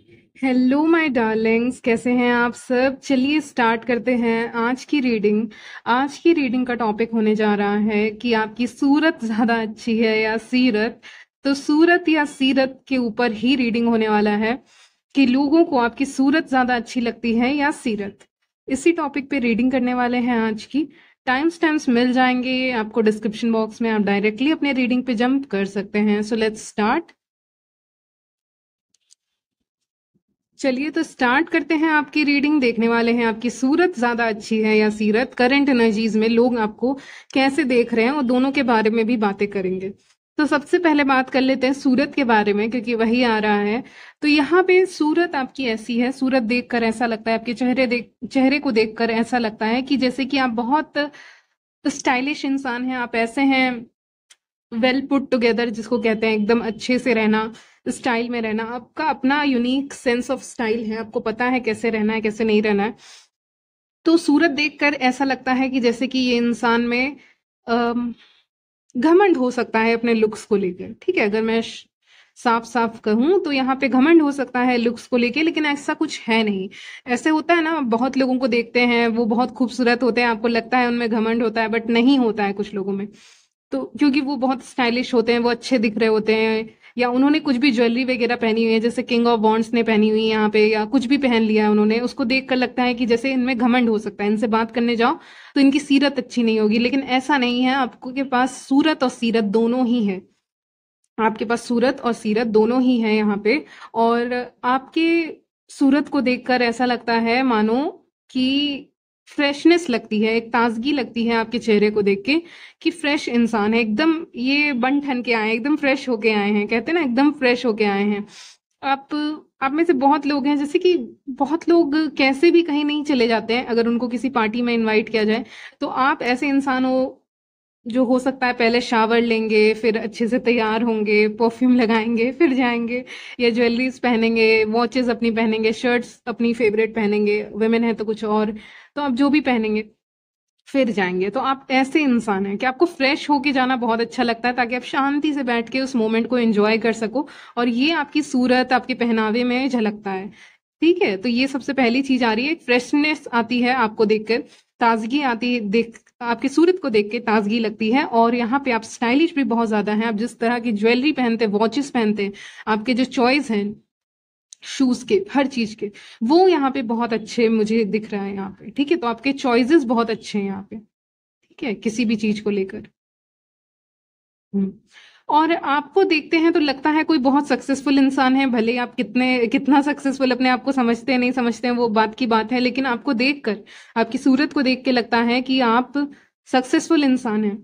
Hello my Darling's, कैसे हैं आप सब। चलिए स्टार्ट करते हैं आज की रीडिंग का टॉपिक होने जा रहा है कि आपकी सूरत ज़्यादा अच्छी है या सीरत। तो सूरत या सीरत के ऊपर ही रीडिंग होने वाला है कि लोगों को आपकी सूरत ज़्यादा अच्छी लगती है या सीरत। इसी टॉपिक पे रीडिंग करने वाले हैं आज की। टाइम स्टैम्प्स मिल जाएंगे आपको डिस्क्रिप्शन बॉक्स में, आप डायरेक्टली अपने रीडिंग पे जंप कर सकते हैं। So let's start. चलिए तो स्टार्ट करते हैं आपकी रीडिंग। देखने वाले हैं आपकी सूरत ज्यादा अच्छी है या सीरत। करंट एनर्जीज में लोग आपको कैसे देख रहे हैं और दोनों के बारे में भी बातें करेंगे। तो सबसे पहले बात कर लेते हैं सूरत के बारे में, क्योंकि वही आ रहा है। तो यहाँ पे सूरत आपकी ऐसी है, सूरत देखकर ऐसा लगता है, आपके चेहरे को देखकर ऐसा लगता है कि जैसे कि आप बहुत स्टाइलिश इंसान हैं। आप ऐसे हैं, वेल पुट टुगेदर जिसको कहते हैं, एकदम अच्छे से रहना, स्टाइल में रहना। आपका अपना यूनिक सेंस ऑफ स्टाइल है, आपको पता है कैसे रहना है कैसे नहीं रहना है। तो सूरत देखकर ऐसा लगता है कि जैसे कि ये इंसान में अम, घमंड हो सकता है अपने लुक्स को लेकर। ठीक है, अगर मैं साफ साफ कहूं तो यहाँ पे घमंड हो सकता है लुक्स को लेके, लेकिन ऐसा कुछ है नहीं। ऐसे होता है ना, बहुत लोगों को देखते हैं वो बहुत खूबसूरत होते हैं, आपको लगता है उनमें घमंड होता है, बट नहीं होता है कुछ लोगों में। तो क्योंकि वो बहुत स्टाइलिश होते हैं, वो अच्छे दिख रहे होते हैं, या उन्होंने कुछ भी ज्वेलरी वगैरह पहनी हुई है, जैसे किंग ऑफ वॉन्ड्स ने पहनी हुई है यहाँ पे, या कुछ भी पहन लिया है उन्होंने, उसको देख कर लगता है कि जैसे इनमें घमंड हो सकता है, इनसे बात करने जाओ तो इनकी सीरत अच्छी नहीं होगी। लेकिन ऐसा नहीं है, आपको के पास सूरत और सीरत दोनों ही है। आपके पास सूरत और सीरत दोनों ही है यहाँ पे। और आपके सूरत को देखकर ऐसा लगता है मानो कि फ्रेशनेस लगती है, एक ताजगी लगती है आपके चेहरे को देख के, कि फ्रेश इंसान है एकदम। ये बन ठन के आए हैं, एकदम फ्रेश होके आए हैं, कहते हैं ना एकदम फ्रेश होके आए हैं। आप आप में से बहुत लोग हैं, जैसे कि बहुत लोग कैसे भी कहीं नहीं चले जाते हैं, अगर उनको किसी पार्टी में इनवाइट किया जाए, तो आप ऐसे इंसान हो जो हो सकता है पहले शावर लेंगे, फिर अच्छे से तैयार होंगे, परफ्यूम लगाएंगे, फिर जाएंगे, या ज्वेलरीज पहनेंगे, वॉचेस अपनी पहनेंगे, शर्ट्स अपनी फेवरेट पहनेंगे, वुमेन है तो कुछ और। तो आप जो भी पहनेंगे फिर जाएंगे। तो आप ऐसे इंसान हैं कि आपको फ्रेश होके जाना बहुत अच्छा लगता है, ताकि आप शांति से बैठ के उस मोमेंट को एंजॉय कर सको। और ये आपकी सूरत आपके पहनावे में झलकता है। ठीक है, तो ये सबसे पहली चीज आ रही है, फ्रेशनेस आती है आपको देखकर, ताजगी आती है, देख आपकी सूरत को देख के ताजगी लगती है। और यहाँ पे आप स्टाइलिश भी बहुत ज्यादा हैं, आप जिस तरह की ज्वेलरी पहनते हैं, वॉचेस पहनते हैं, आपके जो चॉइस हैं शूज के, हर चीज के, वो यहाँ पे बहुत अच्छे मुझे दिख रहा है यहाँ पे। ठीक है, तो आपके चॉइसेस बहुत अच्छे हैं यहाँ पे। ठीक है, किसी भी चीज को लेकर। हम्म। और आपको देखते हैं तो लगता है कोई बहुत सक्सेसफुल इंसान है, भले ही आप कितना सक्सेसफुल अपने आप को समझते हैं नहीं समझते हैं वो बात की बात है, लेकिन आपको देखकर, आपकी सूरत को देख के लगता है कि आप सक्सेसफुल इंसान हैं।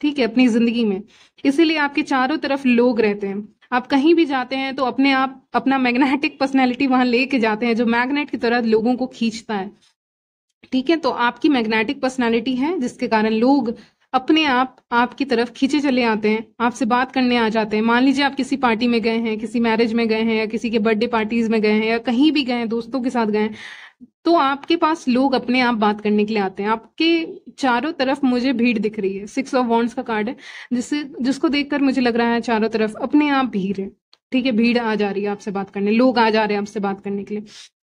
ठीक है, अपनी जिंदगी में। इसीलिए आपके चारों तरफ लोग रहते हैं। आप कहीं भी जाते हैं तो अपने आप अपना मैग्नेटिक पर्सनैलिटी वहां लेके जाते हैं, जो मैग्नेट की तरह लोगों को खींचता है। ठीक है, तो आपकी मैग्नेटिक पर्सनालिटी है, जिसके कारण लोग अपने आप आपकी तरफ खींचे चले आते हैं, आपसे बात करने आ जाते हैं। मान लीजिए आप किसी पार्टी में गए हैं, किसी मैरिज में गए हैं, या किसी के बर्थडे पार्टीज में गए हैं, या कहीं भी गए हैं, दोस्तों के साथ गए हैं, तो आपके पास लोग अपने आप बात करने के लिए आते हैं। आपके चारों तरफ मुझे भीड़ दिख रही है, 6 ऑफ वॉन्ड्स का कार्ड है, जिसको देखकर मुझे लग रहा है चारों तरफ अपने आप भीड़ है। ठीक है, भीड़ आ जा रही है आपसे बात करने, लोग आ जा रहे हैं आपसे बात करने के लिए,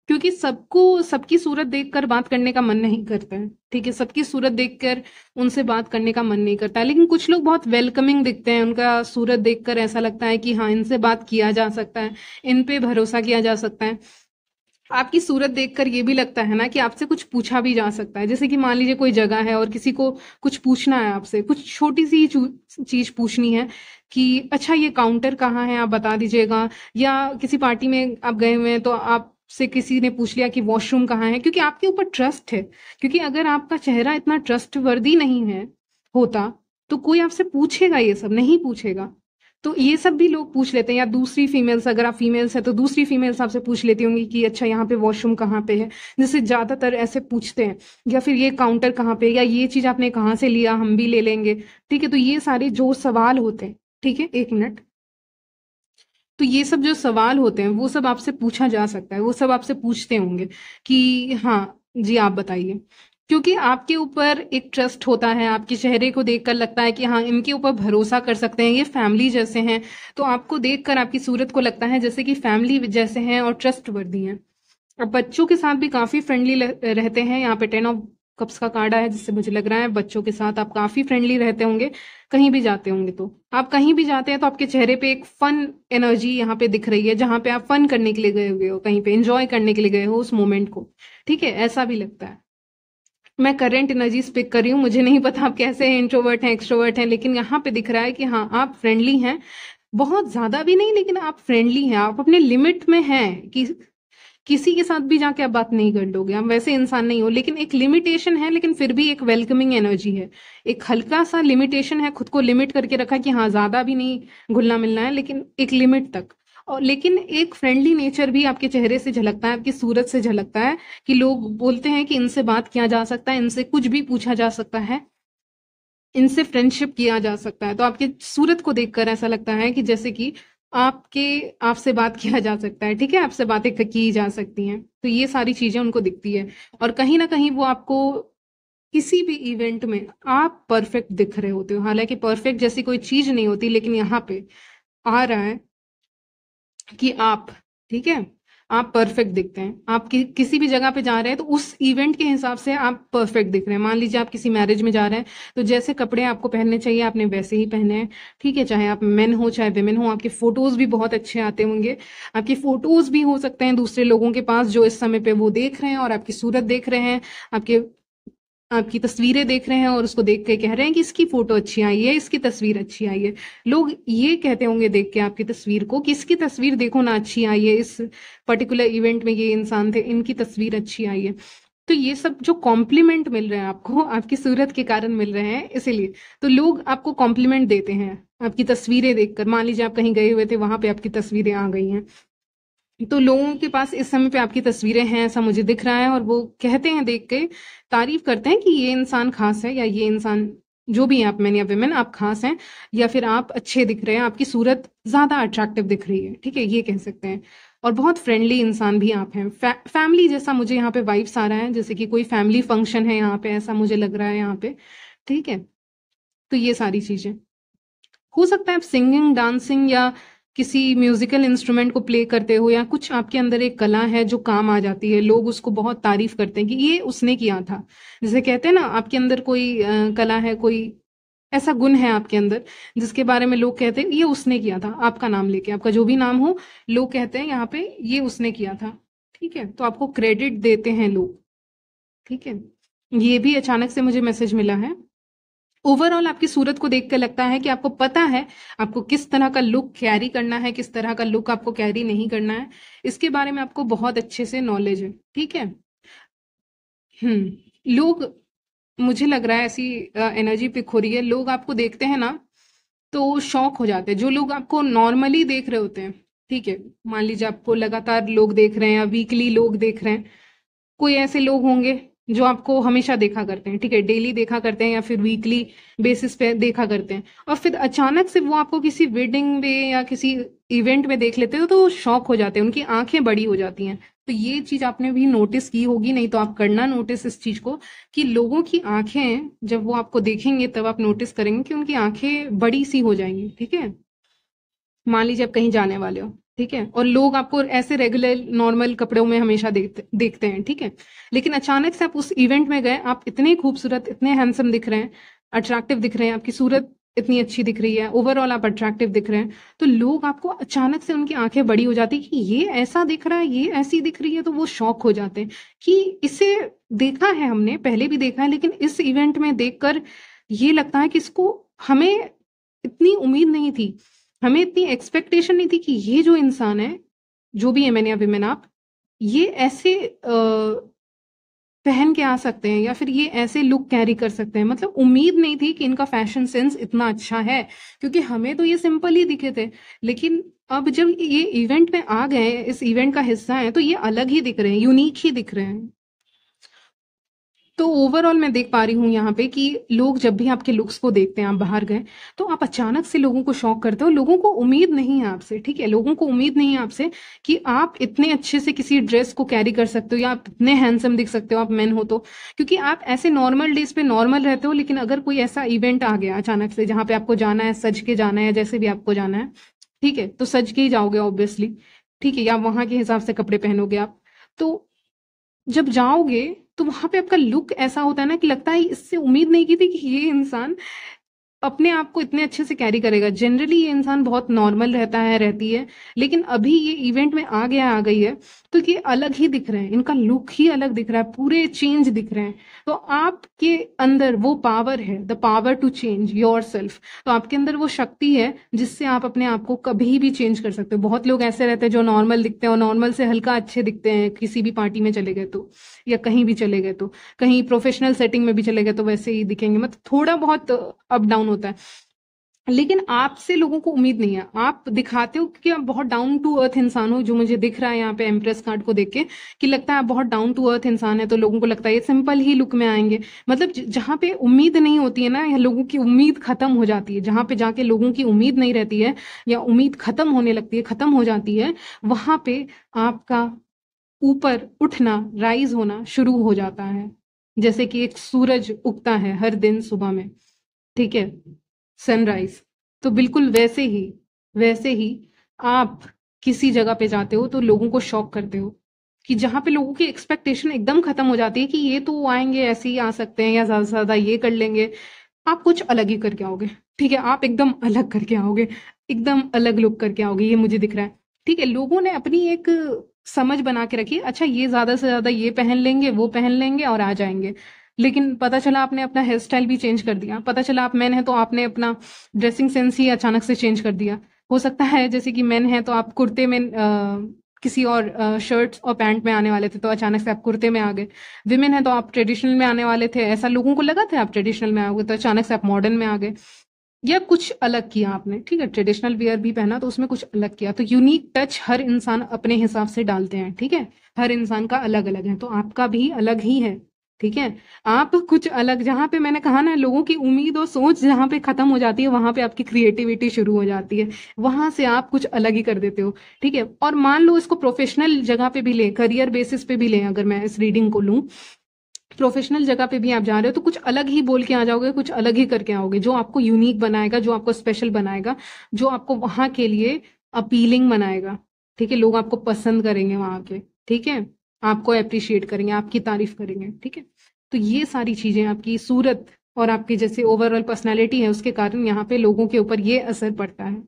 क्योंकि सबको सबकी सूरत देखकर बात करने का मन नहीं करता है। ठीक है, सबकी सूरत देखकर उनसे बात करने का मन नहीं करता है, लेकिन कुछ लोग बहुत वेलकमिंग दिखते हैं, उनका सूरत देखकर ऐसा लगता है कि हाँ, इनसे बात किया जा सकता है, इन पे भरोसा किया जा सकता है। आपकी सूरत देखकर ये भी लगता है ना कि आपसे कुछ पूछा भी जा सकता है। जैसे कि मान लीजिए कोई जगह है और किसी को कुछ पूछना है आपसे, कुछ छोटी सी चीज पूछनी है कि अच्छा ये काउंटर कहाँ है, आप बता दीजिएगा। या किसी पार्टी में आप गए हुए हैं तो आपसे किसी ने पूछ लिया कि वॉशरूम कहाँ है, क्योंकि आपके ऊपर ट्रस्ट है। क्योंकि अगर आपका चेहरा इतना ट्रस्ट वर्दी नहीं है होता, तो कोई आपसे पूछेगा, ये सब नहीं पूछेगा। तो ये सब भी लोग पूछ लेते हैं। या दूसरी फीमेल्स, अगर आप फीमेल्स है तो दूसरी फीमेल्स आपसे पूछ लेती होंगी कि अच्छा यहाँ पे वॉशरूम कहाँ पे है, जैसे ज्यादातर ऐसे पूछते हैं। या फिर ये काउंटर कहाँ पे है, या ये चीज आपने कहाँ से लिया, हम भी ले लेंगे। ठीक है, तो ये सारे जो सवाल होते हैं, ठीक है, एक मिनट, तो ये सब जो सवाल होते हैं वो सब आपसे पूछा जा सकता है, वो सब आपसे पूछते होंगे कि हाँ जी आप बताइए। क्योंकि आपके ऊपर एक ट्रस्ट होता है, आपके चेहरे को देखकर लगता है कि हाँ, इनके ऊपर भरोसा कर सकते हैं, ये फैमिली जैसे हैं। तो आपको देखकर आपकी सूरत को लगता है जैसे कि फैमिली जैसे हैं और ट्रस्ट वर्दी हैं। अब बच्चों के साथ भी काफी फ्रेंडली रहते हैं। यहाँ पे 10 ऑफ कप्स का कार्ड है, जिससे मुझे लग रहा है बच्चों के साथ आप काफी फ्रेंडली रहते होंगे। कहीं भी जाते होंगे तो आप कहीं भी जाते हैं तो आपके चेहरे पे एक फन एनर्जी यहाँ पे दिख रही है, जहां पे आप फन करने के लिए गए हुए हो, कहीं पे एंजॉय करने के लिए गए हो उस मोमेंट को। ठीक है, ऐसा भी लगता है। मैं करंट एनर्जी पिक कर रही हूँ, मुझे नहीं पता आप कैसे हैं, इंट्रोवर्ट हैं एक्सट्रोवर्ट हैं, लेकिन यहाँ पे दिख रहा है कि हाँ, आप फ्रेंडली हैं। बहुत ज्यादा भी नहीं, लेकिन आप फ्रेंडली हैं, आप अपने लिमिट में हैं कि किसी के साथ भी जाके आप बात नहीं कर लोगे, आप वैसे इंसान नहीं हो, लेकिन एक लिमिटेशन है, लेकिन फिर भी एक वेलकमिंग एनर्जी है। एक हल्का सा लिमिटेशन है, खुद को लिमिट करके रखा कि हाँ, ज्यादा भी नहीं घुलना मिलना है, लेकिन एक लिमिट तक। और लेकिन एक फ्रेंडली नेचर भी आपके चेहरे से झलकता है, आपकी सूरत से झलकता है, कि लोग बोलते हैं कि इनसे बात किया जा सकता है, इनसे कुछ भी पूछा जा सकता है, इनसे फ्रेंडशिप किया जा सकता है। तो आपकी सूरत को देखकर ऐसा लगता है कि जैसे कि आपके आपसे बात किया जा सकता है, ठीक है, आपसे बातें की जा सकती हैं। तो ये सारी चीजें उनको दिखती है, और कहीं ना कहीं वो आपको किसी भी इवेंट में आप परफेक्ट दिख रहे होते हो। हालांकि परफेक्ट जैसी कोई चीज नहीं होती, लेकिन यहाँ पे आ रहा है कि आप, ठीक है, आप परफेक्ट दिखते हैं। आप किसी भी जगह पे जा रहे हैं तो उस इवेंट के हिसाब से आप परफेक्ट दिख रहे हैं। मान लीजिए आप किसी मैरिज में जा रहे हैं, तो जैसे कपड़े आपको पहनने चाहिए आपने वैसे ही पहने हैं। ठीक है, चाहे आप मेन हो चाहे वेमेन हो, आपके फोटोज भी बहुत अच्छे आते होंगे। आपके फोटोज भी हो सकते हैं दूसरे लोगों के पास जो इस समय पे वो देख रहे हैं और आपकी सूरत देख रहे हैं, आपके आपकी तस्वीरें देख रहे हैं और उसको देख के कह रहे हैं कि इसकी फोटो अच्छी आई है, इसकी तस्वीर अच्छी आई है। लोग ये कहते होंगे देख के आपकी तस्वीर को कि इसकी तस्वीर देखो ना अच्छी आई है, इस पर्टिकुलर इवेंट में ये इंसान थे, इनकी तस्वीर अच्छी आई है। तो ये सब जो कॉम्प्लीमेंट मिल रहे हैं आपको, आपकी सूरत के कारण मिल रहे हैं, इसीलिए तो लोग आपको कॉम्प्लीमेंट देते हैं आपकी तस्वीरें देखकर। मान लीजिए आप कहीं गए हुए थे, वहां पे आपकी तस्वीरें आ गई हैं, तो लोगों के पास इस समय पे आपकी तस्वीरें हैं ऐसा मुझे दिख रहा है, और वो कहते हैं देख के, तारीफ करते हैं कि ये इंसान खास है, या ये इंसान जो भी है, आप मैन या विमेन, आप खास हैं, या फिर आप अच्छे दिख रहे हैं, आपकी सूरत ज्यादा अट्रैक्टिव दिख रही है। ठीक है, ये कह सकते हैं। और बहुत फ्रेंडली इंसान भी आप हैं, फैमिली जैसा मुझे यहाँ पे वाइब्स आ रहा है, जैसे कि कोई फैमिली फंक्शन है यहाँ पे, ऐसा मुझे लग रहा है यहाँ पे। ठीक है, तो ये सारी चीजें हो सकता है आप सिंगिंग, डांसिंग या किसी म्यूजिकल इंस्ट्रूमेंट को प्ले करते हो, या कुछ आपके अंदर एक कला है जो काम आ जाती है, लोग उसको बहुत तारीफ करते हैं कि ये उसने किया था। जैसे कहते हैं ना, आपके अंदर कोई कला है, कोई ऐसा गुण है आपके अंदर जिसके बारे में लोग कहते हैं ये उसने किया था, आपका नाम लेके, आपका जो भी नाम हो, लोग कहते हैं यहाँ पे ये उसने किया था। ठीक है, तो आपको क्रेडिट देते हैं लोग। ठीक है, ये भी अचानक से मुझे मैसेज मिला है। ओवरऑल आपकी सूरत को देख कर लगता है कि आपको पता है आपको किस तरह का लुक कैरी करना है, किस तरह का लुक आपको कैरी नहीं करना है, इसके बारे में आपको बहुत अच्छे से नॉलेज है। ठीक है। लोग, मुझे लग रहा है ऐसी एनर्जी पिक हो रही है, लोग आपको देखते हैं ना तो शॉक हो जाते हैं। जो लोग आपको नॉर्मली देख रहे होते हैं, ठीक है, मान लीजिए आपको लगातार लोग देख रहे हैं या वीकली लोग देख रहे हैं, कोई ऐसे लोग होंगे जो आपको हमेशा देखा करते हैं, ठीक है, डेली देखा करते हैं या फिर वीकली बेसिस पे देखा करते हैं, और फिर अचानक से वो आपको किसी वेडिंग में या किसी इवेंट में देख लेते हो तो शॉक हो जाते हैं, उनकी आंखें बड़ी हो जाती हैं। तो ये चीज आपने भी नोटिस की होगी, नहीं तो आप करना नोटिस इस चीज को, कि लोगों की आंखें जब वो आपको देखेंगे तब आप नोटिस करेंगे कि उनकी आंखें बड़ी सी हो जाएंगी। ठीक है, मान लीजिए आप कहीं जाने वाले हो, ठीक है, और लोग आपको ऐसे रेगुलर नॉर्मल कपड़ों में हमेशा देखते हैं, ठीक है, लेकिन अचानक से आप उस इवेंट में गए, आप इतने खूबसूरत, इतने हैंडसम दिख रहे हैं, अट्रैक्टिव दिख रहे हैं, आपकी सूरत इतनी अच्छी दिख रही है, ओवरऑल आप अट्रैक्टिव दिख रहे हैं, तो लोग आपको अचानक से, उनकी आंखें बड़ी हो जाती कि ये ऐसा दिख रहा है, ये ऐसी दिख रही है, तो वो शॉक हो जाते हैं कि इसे देखा है हमने, पहले भी देखा है, लेकिन इस इवेंट में देखकर ये लगता है कि इसको, हमें इतनी उम्मीद नहीं थी, हमें इतनी एक्सपेक्टेशन नहीं थी कि ये जो इंसान है, जो भी है, मैन या विमेन आप, ये ऐसे पहन के आ सकते हैं या फिर ये ऐसे लुक कैरी कर सकते हैं। मतलब उम्मीद नहीं थी कि इनका फैशन सेंस इतना अच्छा है, क्योंकि हमें तो ये सिंपल ही दिखे थे, लेकिन अब जब ये इवेंट में आ गए, इस इवेंट का हिस्सा है, तो ये अलग ही दिख रहे हैं, यूनिक ही दिख रहे हैं। तो ओवरऑल मैं देख पा रही हूँ यहाँ पे कि लोग जब भी आपके लुक्स को देखते हैं, आप बाहर गए तो आप अचानक से लोगों को शॉक करते हो। लोगों को उम्मीद नहीं है आपसे, ठीक है, लोगों को उम्मीद नहीं है आपसे कि आप इतने अच्छे से किसी ड्रेस को कैरी कर सकते हो या आप इतने हैंडसम दिख सकते हो, आप मेन हो तो। क्योंकि आप ऐसे नॉर्मल डेज पे नॉर्मल रहते हो, लेकिन अगर कोई ऐसा इवेंट आ गया अचानक से जहाँ पे आपको जाना है, सज के जाना है, या जैसे भी आपको जाना है, ठीक है, तो सज के ही जाओगे ऑब्वियसली, ठीक है, या वहां के हिसाब से कपड़े पहनोगे आप। तो जब जाओगे तो वहां पे आपका लुक ऐसा होता है ना कि लगता है इससे उम्मीद नहीं की थी कि ये इंसान अपने आप को इतने अच्छे से कैरी करेगा। जनरली ये इंसान बहुत नॉर्मल रहता है, रहती है, लेकिन अभी ये इवेंट में आ गया, आ गई है, तो ये अलग ही दिख रहे हैं, इनका लुक ही अलग दिख रहा है, पूरे चेंज दिख रहे हैं। तो आपके अंदर वो पावर है, the power to change your self. तो आपके अंदर वो शक्ति है जिससे आप अपने आप को कभी भी चेंज कर सकते हो। बहुत लोग ऐसे रहते हैं जो नॉर्मल दिखते हैं और नॉर्मल से हल्का अच्छे दिखते हैं, किसी भी पार्टी में चले गए तो, या कहीं भी चले गए तो, कहीं प्रोफेशनल सेटिंग में भी चले गए तो वैसे ही दिखेंगे, मतलब थोड़ा बहुत अप डाउन होता है। लेकिन आपसे लोगों को उम्मीद नहीं है, आप दिखाते हो कि आप बहुत डाउन टू अर्थ इंसान हो, जो मुझे दिख रहा है यहाँ पे एम्प्रेस कार्ड को देख के कि लगता है आप बहुत डाउन टू अर्थ इंसान है, तो लोगों को लगता है ये सिंपल ही लुक में आएंगे। मतलब जहाँ पे उम्मीद नहीं होती है ना, या लोगों की उम्मीद खत्म हो जाती है, जहाँ पे जाके लोगों की उम्मीद नहीं रहती है या उम्मीद खत्म होने लगती है, खत्म हो जाती है, वहां पे आपका ऊपर उठना, राइज होना शुरू हो जाता है। जैसे कि एक सूरज उगता है हर दिन सुबह में, ठीक है, सनराइज। तो बिल्कुल वैसे ही आप किसी जगह पे जाते हो तो लोगों को शॉक करते हो, कि जहां पे लोगों की एक्सपेक्टेशन एकदम खत्म हो जाती है कि ये तो आएंगे ऐसे ही आ सकते हैं, या ज्यादा से ज्यादा ये कर लेंगे, आप कुछ अलग ही करके आओगे, ठीक है, आप एकदम अलग करके आओगे, एकदम अलग लुक करके आओगे, ये मुझे दिख रहा है। ठीक है, लोगों ने अपनी एक समझ बना के रखी है, अच्छा ये ज्यादा से ज्यादा ये पहन लेंगे, वो पहन लेंगे और आ जाएंगे। लेकिन पता चला आपने अपना हेयर स्टाइल भी चेंज कर दिया, पता चला आप मैन है तो आपने अपना ड्रेसिंग सेंस ही अचानक से चेंज कर दिया। हो सकता है जैसे कि मैन है तो आप कुर्ते में किसी और शर्ट्स और पैंट में आने वाले थे, तो अचानक से आप कुर्ते में आ गए। विमेन है तो आप ट्रेडिशनल में आने वाले थे, ऐसा लोगों को लगा था आप ट्रेडिशनल में आओगे, तो अचानक से आप मॉडर्न में आ गए, या कुछ अलग किया आपने, ठीक है, ट्रेडिशनल वियर भी पहना तो उसमें कुछ अलग किया। तो यूनिक टच हर इंसान अपने हिसाब से डालते हैं, ठीक है, हर इंसान का अलग अलग है, तो आपका भी अलग ही है, ठीक है। आप कुछ अलग, जहां पे मैंने कहा ना लोगों की उम्मीद और सोच जहां पे खत्म हो जाती है, वहां पे आपकी क्रिएटिविटी शुरू हो जाती है, वहां से आप कुछ अलग ही कर देते हो, ठीक है। और मान लो इसको प्रोफेशनल जगह पे भी लें, करियर बेसिस पे भी लें, अगर मैं इस रीडिंग को लूं, प्रोफेशनल जगह पे भी आप जा रहे हो तो कुछ अलग ही बोल के आ जाओगे, कुछ अलग ही करके आओगे, जो आपको यूनिक बनाएगा, जो आपको स्पेशल बनाएगा, जो आपको वहां के लिए अपीलिंग बनाएगा, ठीक है, लोग आपको पसंद करेंगे वहां के, ठीक है, आपको अप्रिशिएट करेंगे, आपकी तारीफ करेंगे, ठीक है। तो ये सारी चीजें आपकी सूरत और आपकी जैसे ओवरऑल पर्सनैलिटी है उसके कारण यहाँ पे लोगों के ऊपर ये असर पड़ता है,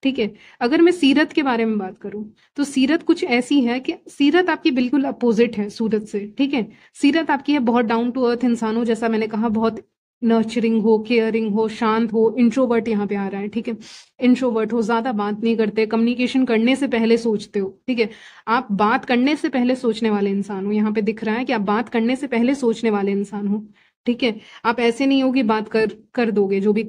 ठीक है। अगर मैं सीरत के बारे में बात करूं तो सीरत कुछ ऐसी है कि सीरत आपकी बिल्कुल अपोजिट है सूरत से, ठीक है। सीरत आपकी है बहुत डाउन टू अर्थ इंसान हो, जैसा मैंने कहा, बहुत नर्चरिंग हो, केयरिंग हो, शांत हो, इंट्रोवर्ट यहाँ पे आ रहा है, ठीक है, इंट्रोवर्ट हो, ज्यादा बात नहीं करते, कम्युनिकेशन करने से पहले सोचते हो, ठीक है, आप बात करने से पहले सोचने वाले इंसान हो, यहाँ पे दिख रहा है कि आप बात करने से पहले सोचने वाले इंसान हो, ठीक है। आप ऐसे नहीं हो कि बात कर दोगे, जो भी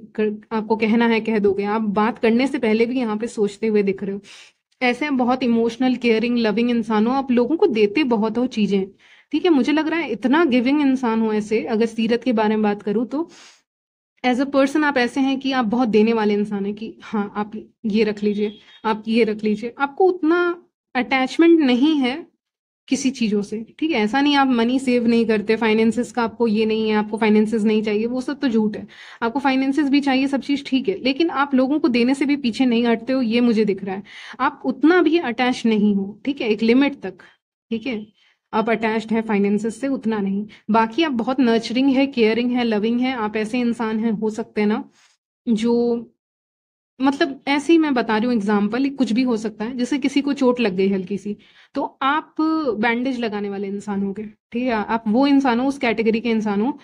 आपको कहना है कह दोगे, आप बात करने से पहले भी यहाँ पे सोचते हुए दिख रहे हो। ऐसे हैं बहुत इमोशनल, केयरिंग, लविंग इंसान हो, आप लोगों को देते बहुत हो चीजें, ठीक है। मुझे लग रहा है इतना गिविंग इंसान हो ऐसे, अगर सीरत के बारे में बात करूँ तो एज अ पर्सन आप ऐसे हैं कि आप बहुत देने वाले इंसान हैं, कि हाँ आप ये रख लीजिए, आप ये रख लीजिए, आपको उतना अटैचमेंट नहीं है किसी चीजों से, ठीक है। ऐसा नहीं आप मनी सेव नहीं करते, फाइनेंसेस का आपको ये नहीं है, आपको फाइनेंसेस नहीं चाहिए, वो सब तो झूठ है, आपको फाइनेंसेस भी चाहिए, सब चीज ठीक है, लेकिन आप लोगों को देने से भी पीछे नहीं हटते हो, ये मुझे दिख रहा है। आप उतना भी अटैच नहीं हो, ठीक है, एक लिमिट तक, ठीक है, आप अटैच्ड है फाइनेंसेस से, उतना नहीं। बाकी आप बहुत नर्चरिंग है, केयरिंग है, लविंग है, आप ऐसे इंसान हैं हो सकते हैं ना, जो मतलब ऐसे ही मैं बता रही हूँ एग्जाम्पल, कुछ भी हो सकता है, जैसे किसी को चोट लग गई हल्की सी, तो आप बैंडेज लगाने वाले इंसान हो गए, ठीक है, आप वो इंसान हो, उस कैटेगरी के इंसान हो।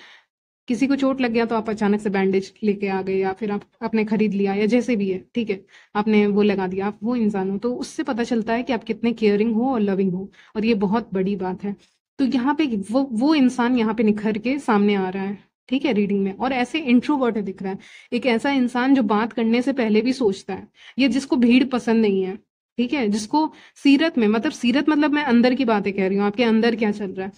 किसी को चोट लग गया तो आप अचानक से बैंडेज लेके आ गए, या फिर आप आपने खरीद लिया, या जैसे भी है, ठीक है, आपने वो लगा दिया, आप वो इंसान हो। तो उससे पता चलता है कि आप कितने केयरिंग हो और लविंग हो, और ये बहुत बड़ी बात है। तो यहाँ पे वो इंसान यहाँ पे निखर के सामने आ रहा है, ठीक है, रीडिंग में। और ऐसे इंट्रोवर्ट है दिख रहा है, एक ऐसा इंसान जो बात करने से पहले भी सोचता है, ये जिसको भीड़ पसंद नहीं है, ठीक है, जिसको सीरत में, मतलब सीरत मतलब मैं अंदर की बातें कह रही हूँ, आपके अंदर क्या चल रहा है,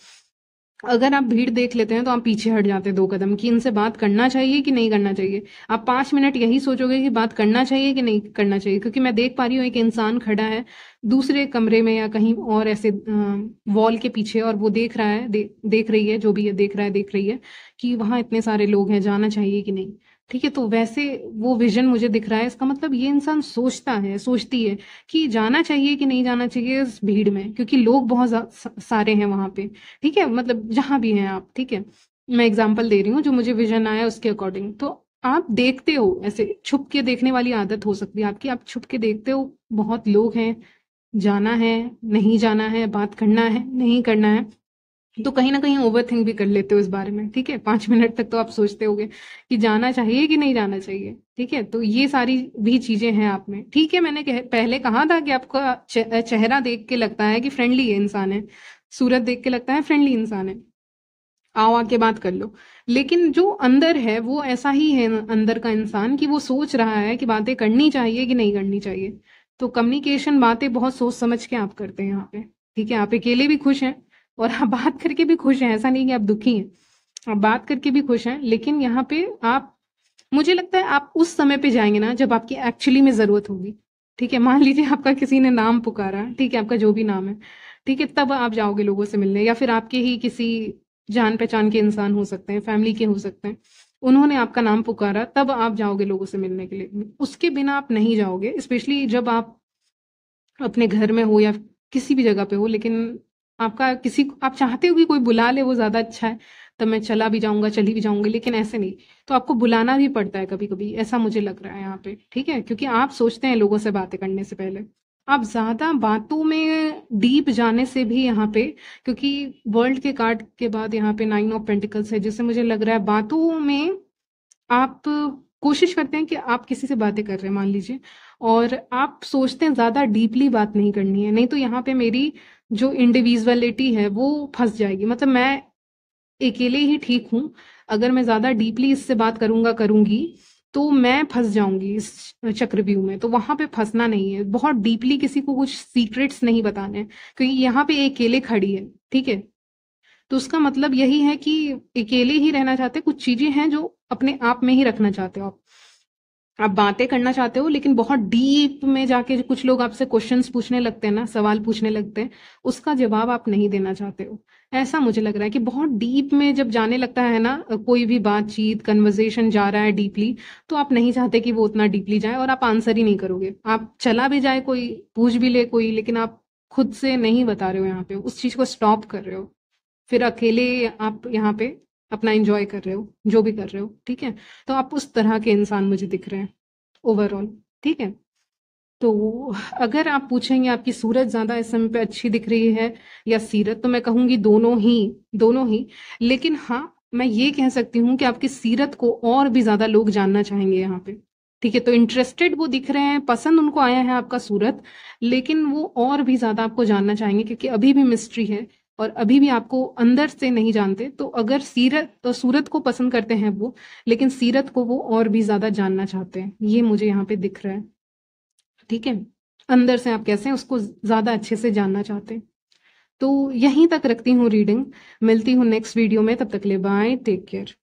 अगर आप भीड़ देख लेते हैं तो आप पीछे हट जाते हैं 2 कदम कि इनसे बात करना चाहिए कि नहीं करना चाहिए। आप 5 मिनट यही सोचोगे कि बात करना चाहिए कि नहीं करना चाहिए, क्योंकि मैं देख पा रही हूँ एक इंसान खड़ा है दूसरे कमरे में या कहीं और ऐसे वॉल के पीछे, और वो देख रहा है, देख रही है, जो भी है देख रहा है देख रही है कि वहां इतने सारे लोग हैं, जाना चाहिए कि नहीं। ठीक है, तो वैसे वो विजन मुझे दिख रहा है। इसका मतलब ये इंसान सोचता है, सोचती है कि जाना चाहिए कि नहीं जाना चाहिए इस भीड़ में, क्योंकि लोग बहुत सारे हैं वहां पे। ठीक है, मतलब जहां भी हैं आप, ठीक है, मैं एग्जांपल दे रही हूँ जो मुझे विजन आया उसके अकॉर्डिंग। तो आप देखते हो, ऐसे छुप के देखने वाली आदत हो सकती है आपकी, आप छुप के देखते हो बहुत लोग हैं, जाना है नहीं जाना है, बात करना है नहीं करना है, तो कहीं ना कहीं ओवर थिंक भी कर लेते हो इस बारे में। ठीक है, 5 मिनट तक तो आप सोचते होगे कि जाना चाहिए कि नहीं जाना चाहिए। ठीक है, तो ये सारी भी चीजें हैं आप में। ठीक है, मैंने पहले कहा था कि आपका चेहरा देख के लगता है कि फ्रेंडली है इंसान है, सूरत देख के लगता है फ्रेंडली इंसान है, आओ आके बात कर लो। लेकिन जो अंदर है वो ऐसा ही है, अंदर का इंसान, कि वो सोच रहा है कि बातें करनी चाहिए कि नहीं करनी चाहिए। तो कम्युनिकेशन बातें बहुत सोच समझ के आप करते हैं यहाँ पे। ठीक है, आप अकेले भी खुश हैं और आप बात करके भी खुश हैं, ऐसा नहीं कि आप दुखी हैं, आप बात करके भी खुश हैं। लेकिन यहाँ पे आप, मुझे लगता है आप उस समय पे जाएंगे ना जब आपकी एक्चुअली में जरूरत होगी। ठीक है, मान लीजिए आपका किसी ने नाम पुकारा, ठीक है, आपका जो भी नाम है, ठीक है, तब आप जाओगे लोगों से मिलने, या फिर आपके ही किसी जान पहचान के इंसान हो सकते हैं, फैमिली के हो सकते हैं, उन्होंने आपका नाम पुकारा, तब आप जाओगे लोगों से मिलने के लिए। उसके बिना आप नहीं जाओगे, स्पेशली जब आप अपने घर में हो या किसी भी जगह पे हो, लेकिन आपका किसी, आप चाहते हो कि कोई बुला ले वो ज्यादा अच्छा है, तब मैं चला भी जाऊंगा, चली भी जाऊंगी, लेकिन ऐसे नहीं। तो आपको बुलाना भी पड़ता है कभी कभी, ऐसा मुझे लग रहा है यहाँ पे। ठीक है, क्योंकि आप सोचते हैं लोगों से बातें करने से पहले, आप ज्यादा बातों में डीप जाने से भी यहाँ पे, क्योंकि वर्ल्ड के कार्ड के बाद यहाँ पे 9 ऑफ पेंटिकल्स है, जिससे मुझे लग रहा है बातों में आप कोशिश करते हैं कि आप किसी से बातें कर रहे हैं मान लीजिए, और आप सोचते हैं ज्यादा डीपली बात नहीं करनी है, नहीं तो यहाँ पे मेरी जो इंडिविजुअलिटी है वो फंस जाएगी। मतलब मैं अकेले ही ठीक हूँ, अगर मैं ज्यादा डीपली इससे बात करूंगा करूंगी तो मैं फंस जाऊंगी इस चक्रव्यूह में। तो वहां पे फंसना नहीं है, बहुत डीपली किसी को कुछ सीक्रेट्स नहीं बताने हैं, क्योंकि यहाँ पे अकेले खड़ी है। ठीक है, तो उसका मतलब यही है कि अकेले ही रहना चाहते हैं, कुछ चीजें हैं जो अपने आप में ही रखना चाहते हो आप बातें करना चाहते हो, लेकिन बहुत डीप में जाके जो कुछ लोग आपसे क्वेश्चंस पूछने लगते हैं ना, सवाल पूछने लगते हैं, उसका जवाब आप नहीं देना चाहते हो। ऐसा मुझे लग रहा है कि बहुत डीप में जब जाने लगता है ना कोई भी बातचीत कन्वर्सेशन जा रहा है डीपली, तो आप नहीं चाहते कि वो उतना डीपली जाए, और आप आंसर ही नहीं करोगे। आप चला भी जाए कोई, पूछ भी ले कोई, लेकिन आप खुद से नहीं बता रहे हो, यहाँ पे उस चीज को स्टॉप कर रहे हो, फिर अकेले आप यहाँ पे अपना एंजॉय कर रहे हो जो भी कर रहे हो। ठीक है, तो आप उस तरह के इंसान मुझे दिख रहे हैं ओवरऑल। ठीक है, तो अगर आप पूछेंगे आपकी सूरत ज्यादा इस समय पे अच्छी दिख रही है या सीरत, तो मैं कहूंगी दोनों ही, दोनों ही। लेकिन हाँ, मैं ये कह सकती हूँ कि आपकी सीरत को और भी ज्यादा लोग जानना चाहेंगे यहाँ पे। ठीक है, तो इंटरेस्टेड वो दिख रहे हैं, पसंद उनको आया है आपका सूरत, लेकिन वो और भी ज्यादा आपको जानना चाहेंगे, क्योंकि अभी भी मिस्ट्री है और अभी भी आपको अंदर से नहीं जानते। तो अगर सीरत तो सूरत को पसंद करते हैं वो, लेकिन सीरत को वो और भी ज्यादा जानना चाहते हैं, ये मुझे यहाँ पे दिख रहा है। ठीक है, अंदर से आप कैसे हैं उसको ज्यादा अच्छे से जानना चाहते हैं। तो यहीं तक रखती हूँ रीडिंग, मिलती हूँ नेक्स्ट वीडियो में, तब तक ले बाय, टेक केयर।